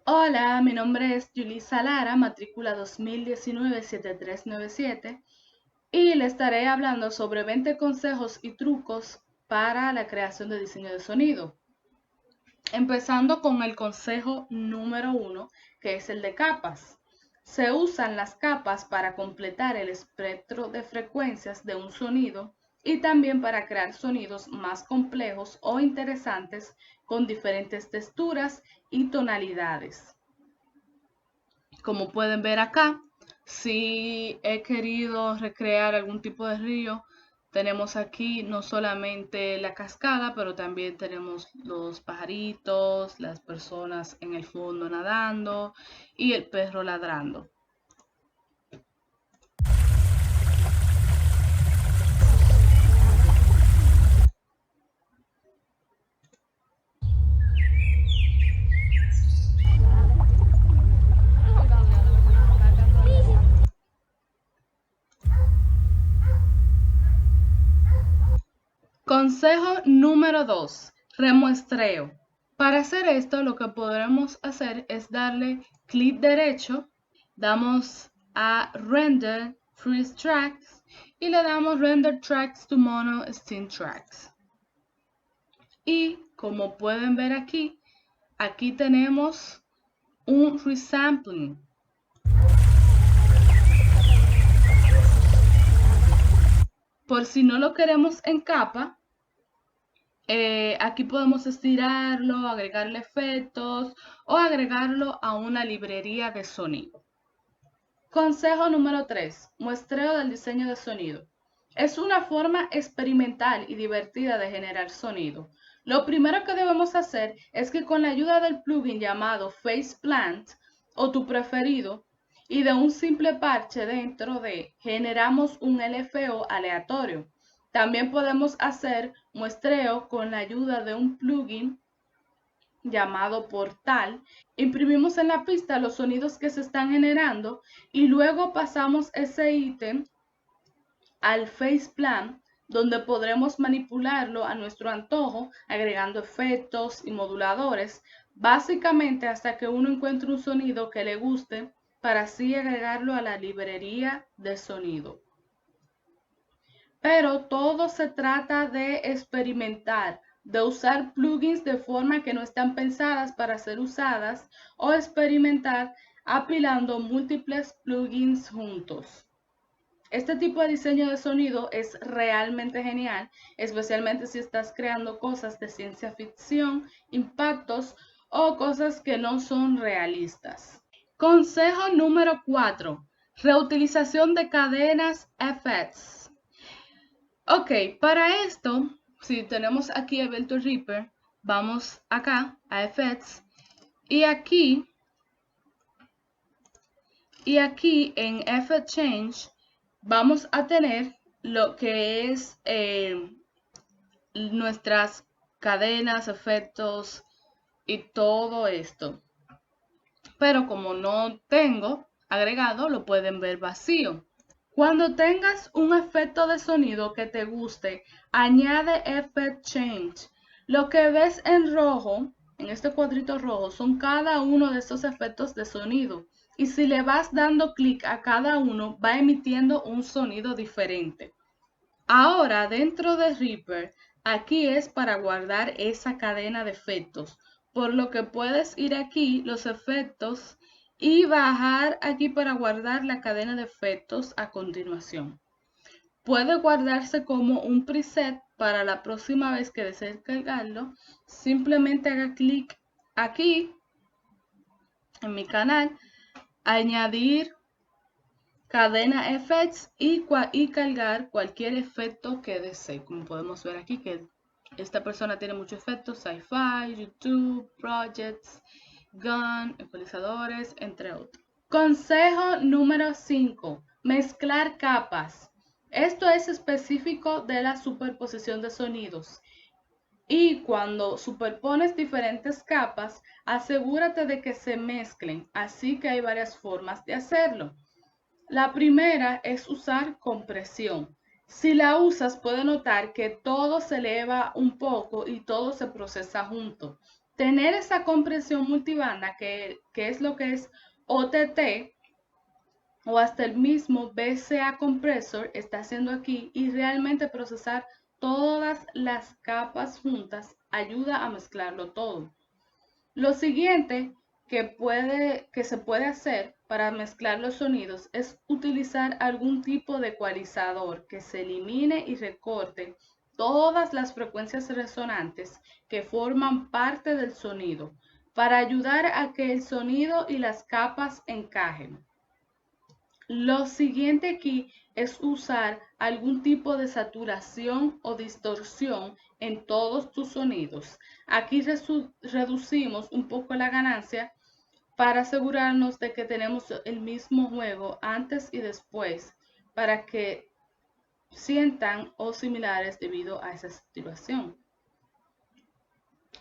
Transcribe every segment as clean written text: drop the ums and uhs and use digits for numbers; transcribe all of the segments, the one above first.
Hola, mi nombre es Julissa Lara, matrícula 2019-7397, y le estaré hablando sobre 20 consejos y trucos para la creación de diseño de sonido. Empezando con el consejo número 1, que es el de capas. Se usan las capas para completar el espectro de frecuencias de un sonido y también para crear sonidos más complejos o interesantes con diferentes texturas y tonalidades. Como pueden ver acá, si he querido recrear algún tipo de río, tenemos aquí no solamente la cascada, pero también tenemos los pajaritos, las personas en el fondo nadando y el perro ladrando. Consejo número 2, remuestreo. Para hacer esto, lo que podremos hacer es darle clic derecho, damos a Render Freeze Tracks y le damos Render Tracks to Mono Scene Tracks. Y como pueden ver aquí, aquí tenemos un resampling. Por si no lo queremos en capa, aquí podemos estirarlo, agregarle efectos o agregarlo a una librería de sonido. Consejo número 3. Muestreo del diseño de sonido. Es una forma experimental y divertida de generar sonido. Lo primero que debemos hacer es que con la ayuda del plugin llamado Faceplant o tu preferido y de un simple parche dentro de generamos un LFO aleatorio. También podemos hacer muestreo con la ayuda de un plugin llamado Portal. Imprimimos en la pista los sonidos que se están generando y luego pasamos ese ítem al Faceplant, donde podremos manipularlo a nuestro antojo, agregando efectos y moduladores, básicamente hasta que uno encuentre un sonido que le guste para así agregarlo a la librería de sonido. Pero todo se trata de experimentar, de usar plugins de forma que no están pensadas para ser usadas o experimentar apilando múltiples plugins juntos. Este tipo de diseño de sonido es realmente genial, especialmente si estás creando cosas de ciencia ficción, impactos o cosas que no son realistas. Consejo número 4. Reutilización de cadenas FX. Ok, para esto, si tenemos aquí Ableton Reaper, vamos acá a Effects y aquí en Effect Change vamos a tener lo que es nuestras cadenas, efectos y todo esto. Pero como no tengo agregado, lo pueden ver vacío. Cuando tengas un efecto de sonido que te guste, añade Effect Change. Lo que ves en rojo, en este cuadrito rojo, son cada uno de estos efectos de sonido. Y si le vas dando clic a cada uno, va emitiendo un sonido diferente. Ahora, dentro de Reaper, aquí es para guardar esa cadena de efectos. Por lo que puedes ir aquí, los efectos, y bajar aquí para guardar la cadena de efectos a continuación. Puede guardarse como un preset para la próxima vez que desees cargarlo. Simplemente haga clic aquí en mi canal, añadir cadena effects y cargar cualquier efecto que desee. Como podemos ver aquí que esta persona tiene muchos efectos: sci-fi, YouTube, projects, gun, ecualizadores, entre otros. Consejo número 5. Mezclar capas. Esto es específico de la superposición de sonidos. Y cuando superpones diferentes capas, asegúrate de que se mezclen. Así que hay varias formas de hacerlo. La primera es usar compresión. Si la usas, puedes notar que todo se eleva un poco y todo se procesa junto. tener esa compresión multibanda, que es lo que es OTT, o hasta el mismo BCA Compressor está haciendo aquí, y realmente procesar todas las capas juntas ayuda a mezclarlo todo. Lo siguiente que se puede hacer para mezclar los sonidos es utilizar algún tipo de ecualizador que se elimine y recorte todas las frecuencias resonantes que forman parte del sonido para ayudar a que el sonido y las capas encajen. Lo siguiente aquí es usar algún tipo de saturación o distorsión en todos tus sonidos. Aquí reducimos un poco la ganancia para asegurarnos de que tenemos el mismo juego antes y después para que sientan o similares debido a esa situación.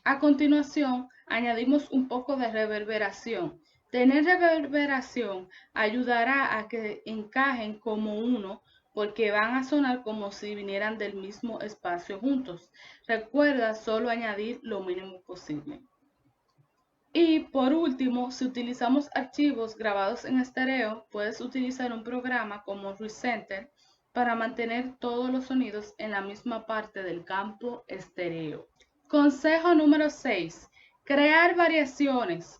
A continuación, añadimos un poco de reverberación. Tener reverberación ayudará a que encajen como uno porque van a sonar como si vinieran del mismo espacio juntos. Recuerda solo añadir lo mínimo posible. Y por último, si utilizamos archivos grabados en estéreo, puedes utilizar un programa como ReCenter para mantener todos los sonidos en la misma parte del campo estéreo. Consejo número 6. Crear variaciones.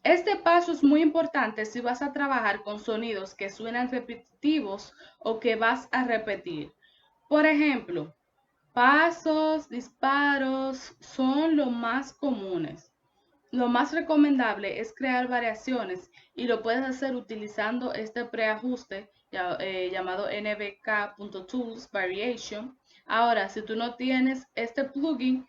Este paso es muy importante si vas a trabajar con sonidos que suenan repetitivos o que vas a repetir. Por ejemplo, pasos, disparos son los más comunes. Lo más recomendable es crear variaciones y lo puedes hacer utilizando este preajuste llamado nvk.tools variation. Ahora, si tú no tienes este plugin,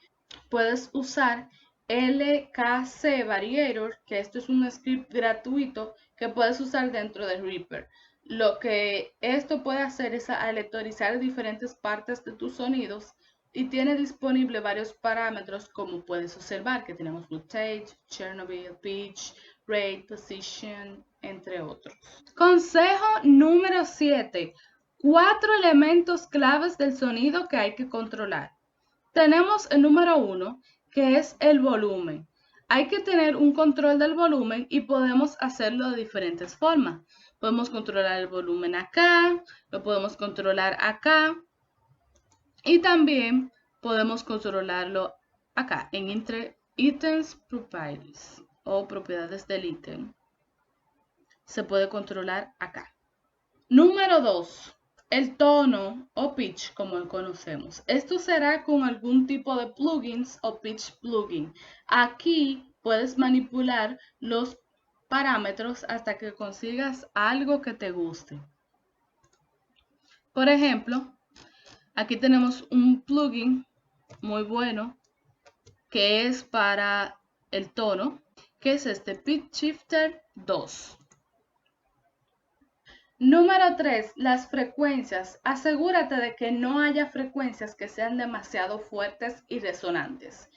puedes usar LKC Variator, que esto es un script gratuito que puedes usar dentro de Reaper. Lo que esto puede hacer es aleatorizar diferentes partes de tus sonidos y tiene disponible varios parámetros, como puedes observar, que tenemos voltage, Chernobyl, pitch, rate, position, entre otros. Consejo número 7. 4 elementos claves del sonido que hay que controlar. Tenemos el número 1, que es el volumen. Hay que tener un control del volumen y podemos hacerlo de diferentes formas. Podemos controlar el volumen acá, lo podemos controlar acá y también podemos controlarlo acá en Entre Items Properties o propiedades del ítem. Se puede controlar acá. Número 2. El tono o pitch, como lo conocemos. Esto será con algún tipo de plugins o pitch plugin. Aquí puedes manipular los parámetros hasta que consigas algo que te guste. Por ejemplo, aquí tenemos un plugin muy bueno que es para el tono, que es este Pitch Shifter 2. Número 3. Las frecuencias. Asegúrate de que no haya frecuencias que sean demasiado fuertes y resonantes.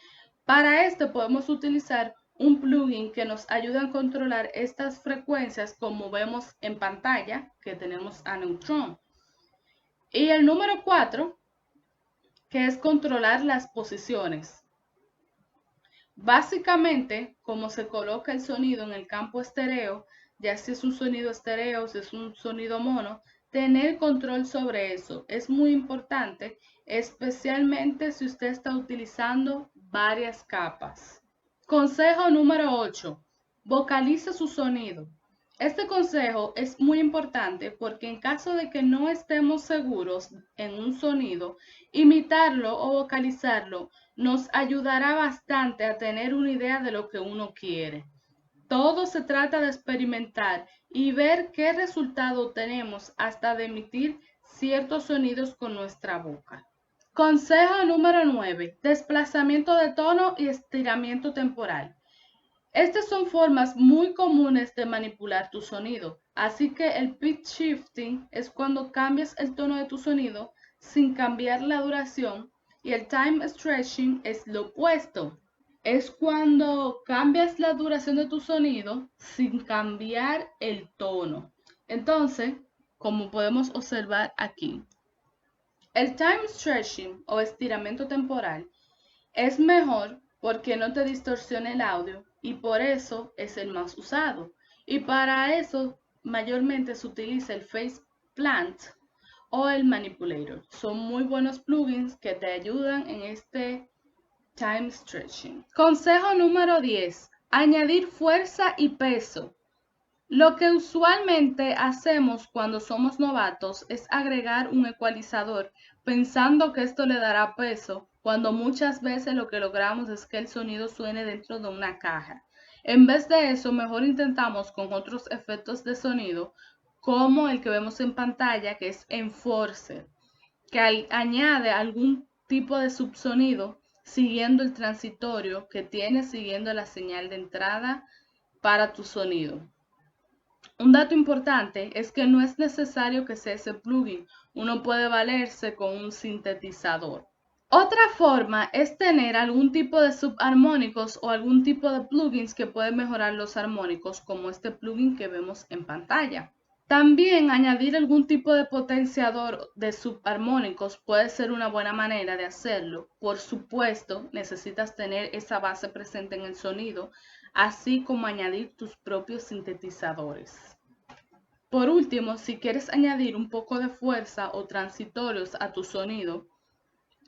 Para esto podemos utilizar un plugin que nos ayuda a controlar estas frecuencias, como vemos en pantalla, que tenemos a Neutron. Y el número 4, que es controlar las posiciones. Básicamente, como se coloca el sonido en el campo estéreo, ya si es un sonido estéreo, si es un sonido mono, tener control sobre eso es muy importante, especialmente si usted está utilizando varias capas. Consejo número 8. Vocaliza su sonido. Este consejo es muy importante porque en caso de que no estemos seguros en un sonido, imitarlo o vocalizarlo nos ayudará bastante a tener una idea de lo que uno quiere. Todo se trata de experimentar y ver qué resultado tenemos hasta de emitir ciertos sonidos con nuestra boca. Consejo número 9. Desplazamiento de tono y estiramiento temporal. Estas son formas muy comunes de manipular tu sonido, así que el pitch shifting es cuando cambias el tono de tu sonido sin cambiar la duración, y el time stretching es lo opuesto. Es cuando cambias la duración de tu sonido sin cambiar el tono. Entonces, como podemos observar aquí, el time stretching o estiramiento temporal es mejor porque no te distorsiona el audio y por eso es el más usado. Y para eso mayormente se utiliza el Face Plant o el Manipulator. Son muy buenos plugins que te ayudan en este time stretching. Consejo número 10. Añadir fuerza y peso. Lo que usualmente hacemos cuando somos novatos es agregar un ecualizador pensando que esto le dará peso, cuando muchas veces lo que logramos es que el sonido suene dentro de una caja. En vez de eso, mejor intentamos con otros efectos de sonido, como el que vemos en pantalla, que es Enforcer, que añade algún tipo de subsonido siguiendo el transitorio que tiene siguiendo la señal de entrada para tu sonido. Un dato importante es que no es necesario que sea ese plugin, uno puede valerse con un sintetizador. Otra forma es tener algún tipo de subarmónicos o algún tipo de plugins que pueden mejorar los armónicos, como este plugin que vemos en pantalla. También añadir algún tipo de potenciador de subarmónicos puede ser una buena manera de hacerlo. Por supuesto, necesitas tener esa base presente en el sonido, así como añadir tus propios sintetizadores. Por último, si quieres añadir un poco de fuerza o transitorios a tu sonido,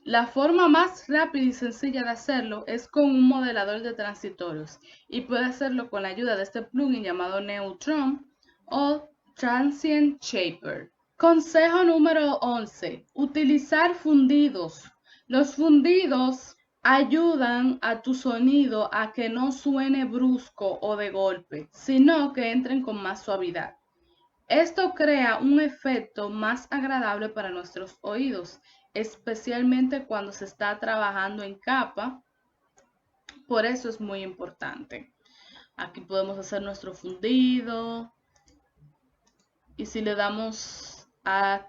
la forma más rápida y sencilla de hacerlo es con un modelador de transitorios y puedes hacerlo con la ayuda de este plugin llamado Neutron o Transient Shaper. Consejo número 11. Utilizar fundidos. Los fundidos ayudan a tu sonido a que no suene brusco o de golpe, sino que entren con más suavidad. Esto crea un efecto más agradable para nuestros oídos, especialmente cuando se está trabajando en capa. Por eso es muy importante. Aquí podemos hacer nuestro fundido. Y si le damos a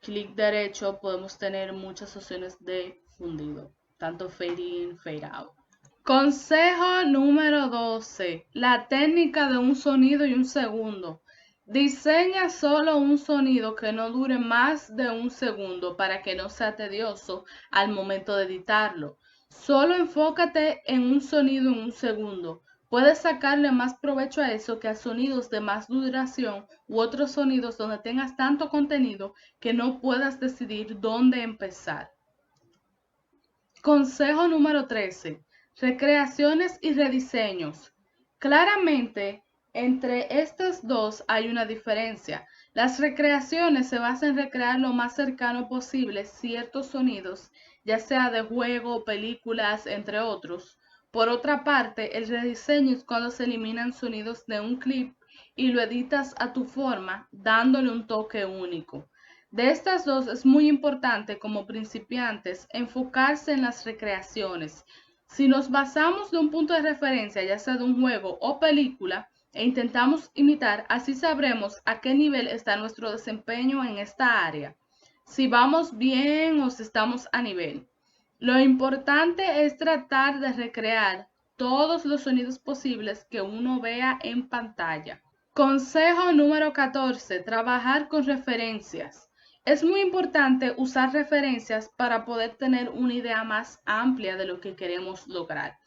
clic derecho, podemos tener muchas opciones de fundido, tanto fade in, fade out. Consejo número 12. La técnica de un sonido y un segundo. Diseña solo un sonido que no dure más de un segundo para que no sea tedioso al momento de editarlo. Solo enfócate en un sonido en un segundo. Puedes sacarle más provecho a eso que a sonidos de más duración u otros sonidos donde tengas tanto contenido que no puedas decidir dónde empezar. Consejo número 13. Recreaciones y rediseños. Claramente, entre estas dos hay una diferencia. Las recreaciones se basan en recrear lo más cercano posible ciertos sonidos, ya sea de juego, películas, entre otros. Por otra parte, el rediseño es cuando se eliminan sonidos de un clip y lo editas a tu forma, dándole un toque único. De estas dos es muy importante como principiantes enfocarse en las recreaciones. Si nos basamos de un punto de referencia, ya sea de un juego o película, e intentamos imitar, así sabremos a qué nivel está nuestro desempeño en esta área, si vamos bien o si estamos a nivel. Lo importante es tratar de recrear todos los sonidos posibles que uno vea en pantalla. Consejo número 14. Trabajar con referencias. Es muy importante usar referencias para poder tener una idea más amplia de lo que queremos lograr.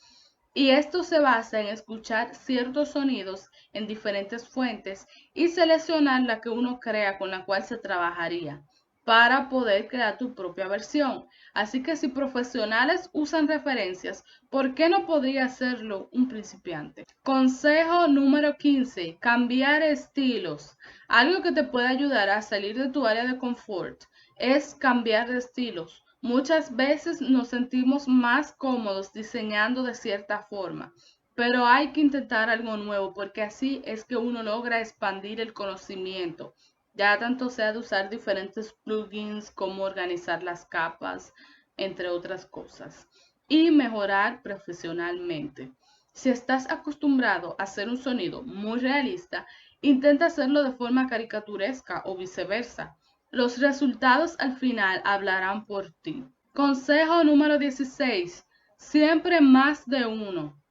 Y esto se basa en escuchar ciertos sonidos en diferentes fuentes y seleccionar la que uno crea con la cual se trabajaría para poder crear tu propia versión. Así que si profesionales usan referencias, ¿por qué no podría hacerlo un principiante? Consejo número 15. Cambiar estilos. Algo que te puede ayudar a salir de tu área de confort es cambiar de estilos. Muchas veces nos sentimos más cómodos diseñando de cierta forma, pero hay que intentar algo nuevo porque así es que uno logra expandir el conocimiento, ya tanto sea de usar diferentes plugins, como organizar las capas, entre otras cosas, y mejorar profesionalmente. Si estás acostumbrado a hacer un sonido muy realista, intenta hacerlo de forma caricaturesca o viceversa. Los resultados al final hablarán por ti. Consejo número 16. Siempre más de uno.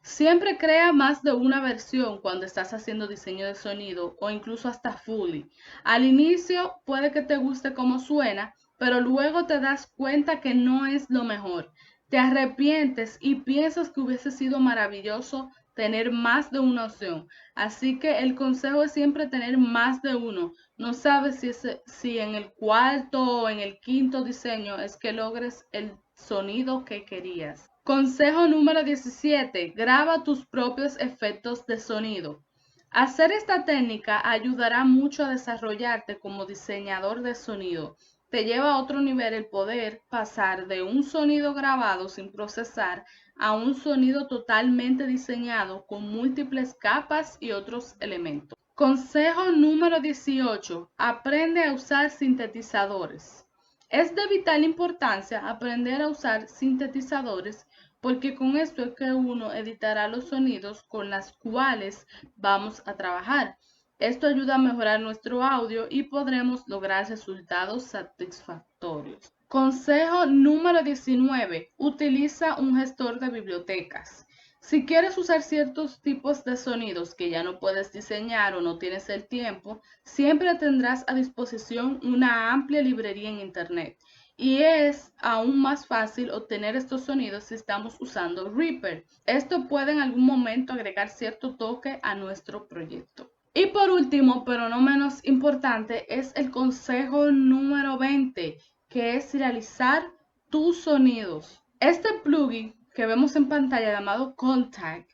Siempre crea más de una versión cuando estás haciendo diseño de sonido o incluso hasta Foley. Al inicio puede que te guste cómo suena, pero luego te das cuenta que no es lo mejor. te arrepientes y piensas que hubiese sido maravilloso tener más de una opción. Así que el consejo es siempre tener más de uno. No sabes si en el cuarto o en el quinto diseño es que logres el sonido que querías. Consejo número 17. Graba tus propios efectos de sonido. Hacer esta técnica ayudará mucho a desarrollarte como diseñador de sonido. Te lleva a otro nivel el poder pasar de un sonido grabado sin procesar a un sonido totalmente diseñado con múltiples capas y otros elementos. Consejo número 18. Aprende a usar sintetizadores. Es de vital importancia aprender a usar sintetizadores porque con esto es que uno editará los sonidos con los cuales vamos a trabajar. Esto ayuda a mejorar nuestro audio y podremos lograr resultados satisfactorios. Consejo número 19. Utiliza un gestor de bibliotecas. Si quieres usar ciertos tipos de sonidos que ya no puedes diseñar o no tienes el tiempo, siempre tendrás a disposición una amplia librería en Internet. Y es aún más fácil obtener estos sonidos si estamos usando Reaper. Esto puede en algún momento agregar cierto toque a nuestro proyecto. Y por último, pero no menos importante, es el consejo número 20, que es realizar tus sonidos. Este plugin que vemos en pantalla llamado Kontakt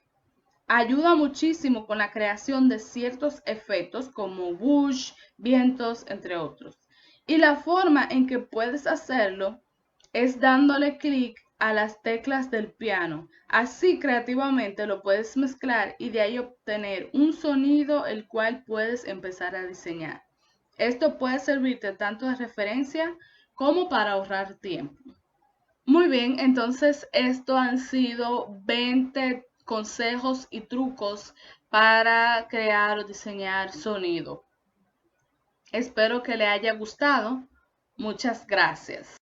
ayuda muchísimo con la creación de ciertos efectos como whoosh, vientos, entre otros. Y la forma en que puedes hacerlo es dándole clic a las teclas del piano. Así creativamente lo puedes mezclar y de ahí obtener un sonido el cual puedes empezar a diseñar. Esto puede servirte tanto de referencia como para ahorrar tiempo. Muy bien, entonces esto han sido 20 consejos y trucos para crear o diseñar sonido. Espero que le haya gustado. Muchas gracias.